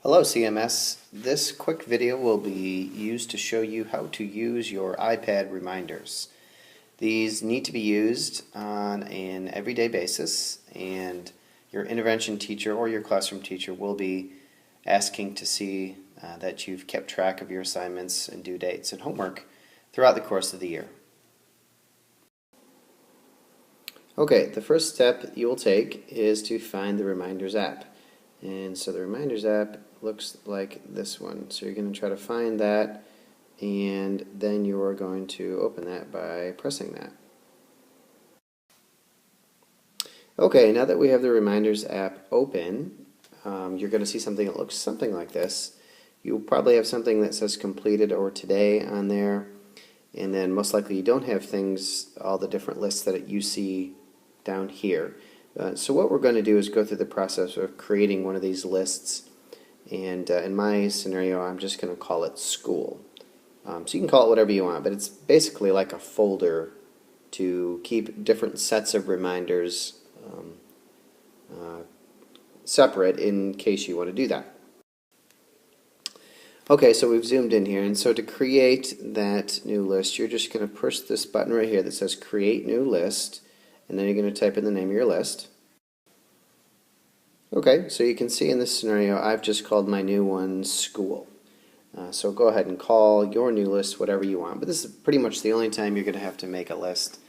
Hello CMS. This quick video will be used to show you how to use your iPad reminders. These need to be used on an everyday basis, and your intervention teacher or your classroom teacher will be asking to see that you've kept track of your assignments and due dates and homework throughout the course of the year. Okay, the first step you will take is to find the Reminders app. And so the Reminders app looks like this one. So you're going to try to find that, and then you're going to open that by pressing that. Okay, now that we have the Reminders app open, you're going to see something that looks something like this. You'll probably have something that says completed or today on there, and then most likely you don't have things, all the different lists that you see down here. So what we're going to do is go through the process of creating one of these lists, and in my scenario I'm just going to call it school. So you can call it whatever you want, but it's basically like a folder to keep different sets of reminders separate in case you want to do that. Okay, so we've zoomed in here, and so to create that new list, you're just going to push this button right here that says Create New List, and then you're going to type in the name of your list. Okay, so you can see in this scenario I've just called my new one School. So go ahead and call your new list whatever you want, but this is pretty much the only time you're going to have to make a list,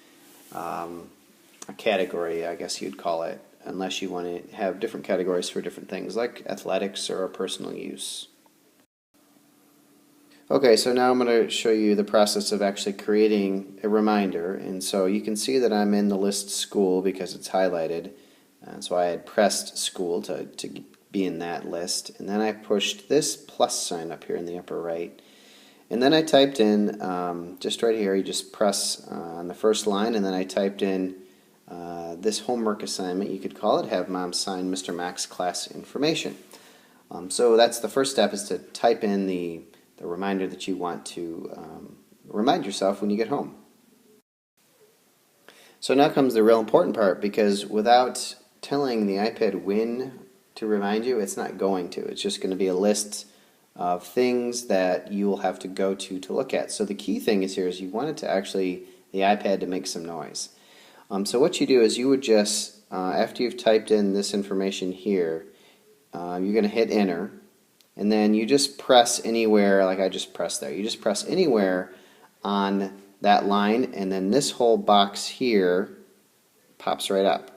a category I guess you'd call it, unless you want to have different categories for different things like athletics or personal use. Okay, so now I'm going to show you the process of actually creating a reminder, and so you can see that I'm in the list School because it's highlighted. So I had pressed School to be in that list, and then I pushed this plus sign up here in the upper right, and then I typed in, just right here, you just press on the first line, and then I typed in this homework assignment, you could call it, have mom sign Mr. Mack's class information. So that's the first step, is to type in the reminder that you want to remind yourself when you get home. So now comes the real important part, because without telling the iPad when to remind you, it's not going to. It's just going to be a list of things that you will have to go to look at. So the key thing is here is you want it to actually, the iPad to make some noise. So what you do is you would just, after you've typed in this information here, you're going to hit enter, and then you just press anywhere, like I just pressed there. You just press anywhere on that line, and then this whole box here pops right up.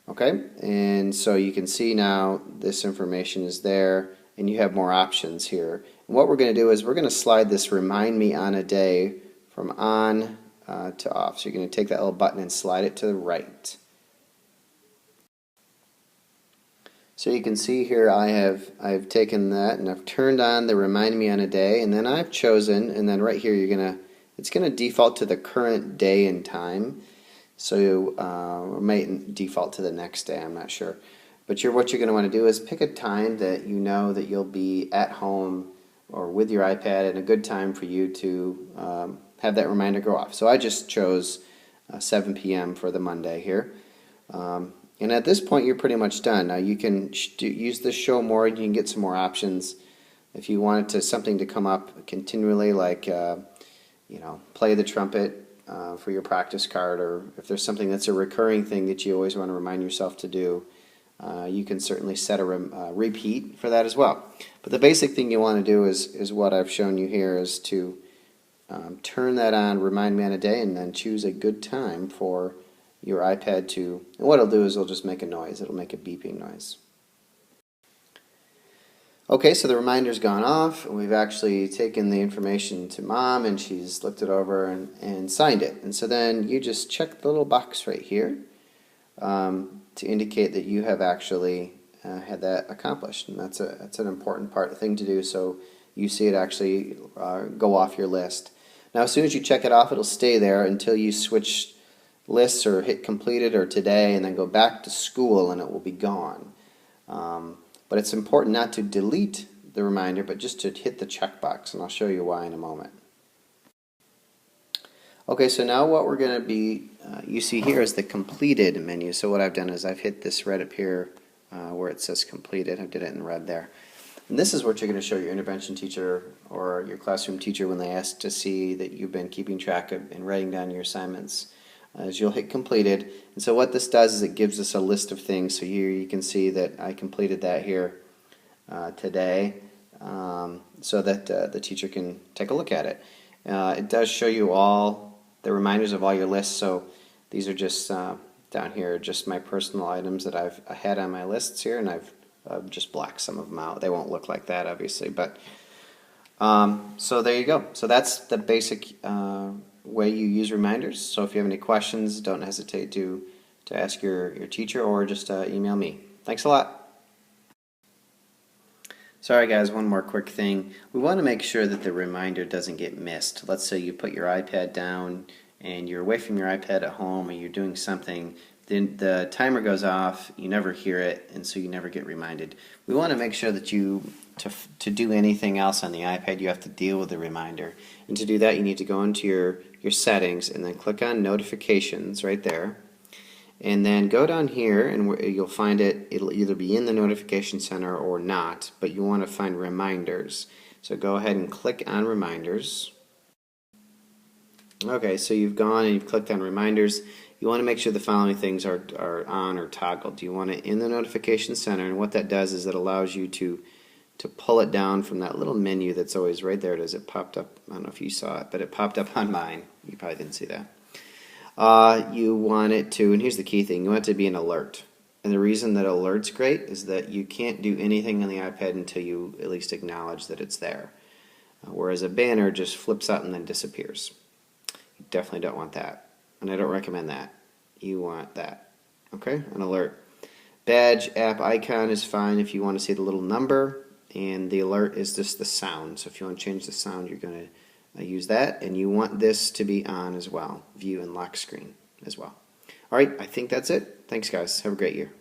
Okay, and so you can see now this information is there, and you have more options here. And what we're going to do is we're going to slide this remind me on a day from on to off. So you're going to take that little button and slide it to the right. So you can see here I've taken that and I've turned on the remind me on a day, and then I've chosen, and then right here it's going to default to the current day and time. So it might default to the next day, I'm not sure. But what you're going to want to do is pick a time that you know that you'll be at home or with your iPad, and a good time for you to have that reminder go off. So I just chose 7 p.m. for the Monday here. And at this point you're pretty much done. Now you can use the show more, and you can get some more options. If you wanted something to come up continually, like play the trumpet for your practice card, or if there's something that's a recurring thing that you always want to remind yourself to do, you can certainly set a repeat for that as well. But the basic thing you want to do is what I've shown you here, is to turn that on, remind me on a day, and then choose a good time for your iPad to, and what it'll do is it'll just make a noise. It'll make a beeping noise. Okay, so the reminder's gone off, and we've actually taken the information to mom, and she's looked it over and signed it. And so then you just check the little box right here to indicate that you have actually had that accomplished. And that's an important thing to do, so you see it actually go off your list. Now as soon as you check it off, it'll stay there until you switch lists or hit completed or today, and then go back to school, and it will be gone. But it's important not to delete the reminder, but just to hit the checkbox, and I'll show you why in a moment. Okay, so now what we're going to be, you see here is the completed menu. So what I've done is I've hit this red up here where it says completed. I did it in red there. And this is what you're going to show your intervention teacher or your classroom teacher when they ask to see that you've been keeping track of and writing down your assignments. As you'll hit completed. And so what this does is it gives us a list of things. So here you can see that I completed that here today, so that the teacher can take a look at it. It does show you all the reminders of all your lists. So these are just down here, just my personal items that I've had on my lists here, and I've just blacked some of them out. They won't look like that, obviously, but so there you go. So that's the basic way you use reminders. So if you have any questions, don't hesitate to ask your teacher or just email me. Thanks a lot. Sorry guys, one more quick thing. We want to make sure that the reminder doesn't get missed. Let's say you put your iPad down and you're away from your iPad at home and you're doing something, then the timer goes off, you never hear it, and so you never get reminded. We want to make sure that to do anything else on the iPad, you have to deal with the reminder. And to do that, you need to go into your settings and then click on notifications right there. And then go down here and you'll find it. It'll either be in the notification center or not, but you want to find reminders. So go ahead and click on reminders. Okay, so you've gone and you've clicked on reminders. You want to make sure the following things are on or toggled. You want it in the notification center, and what that does is it allows you to pull it down from that little menu that's always right there. It popped up. I don't know if you saw it, but it popped up on mine. You probably didn't see that. You want it to, and here's the key thing, you want it to be an alert. And the reason that alert's great is that you can't do anything on the iPad until you at least acknowledge that it's there. Whereas a banner just flips out and then disappears. You definitely don't want that. And I don't recommend that. You want that. Okay? An alert. Badge app icon is fine if you want to see the little number, and the alert is just the sound. So if you want to change the sound, you're going to use that, and you want this to be on as well, view and lock screen as well. Alright, I think that's it. Thanks guys, have a great year.